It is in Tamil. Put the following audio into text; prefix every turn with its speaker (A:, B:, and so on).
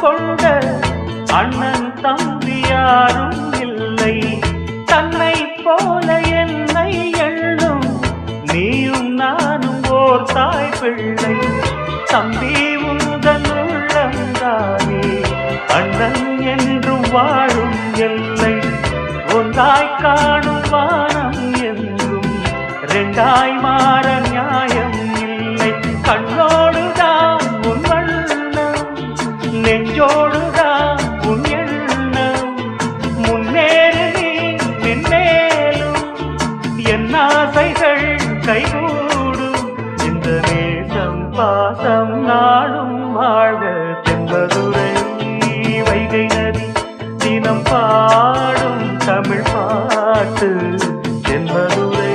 A: கொண்ட அண்ணன் தம்பி யாரும் இல்லை. தன்னை போல என்னை எண்ணும் நீயும் நானும் ஓர் தாய் பிள்ளை. தம்பி உந்தன் உள்ளந்தானே அண்ணன் என்றும் வாழும் எல்லை. ஒன்றாய் காணும் வானம் என்றும் ரெண்டாய் மாற நியாயம் இல்லை. கண்ணோடுதான் உன் வண்ணம், நெஞ்சோடுதான் உன் எண்ணம். முன்னேறு நீ மென்மேலும், என் ஆசைகள் கைகூடும். இந்த நேசம் பாசம் நாடும் வாழ்க. தென்பதுரை வைகை நதி தினம் பாடும் தமிழ் பாட்டு. தென்பதுரை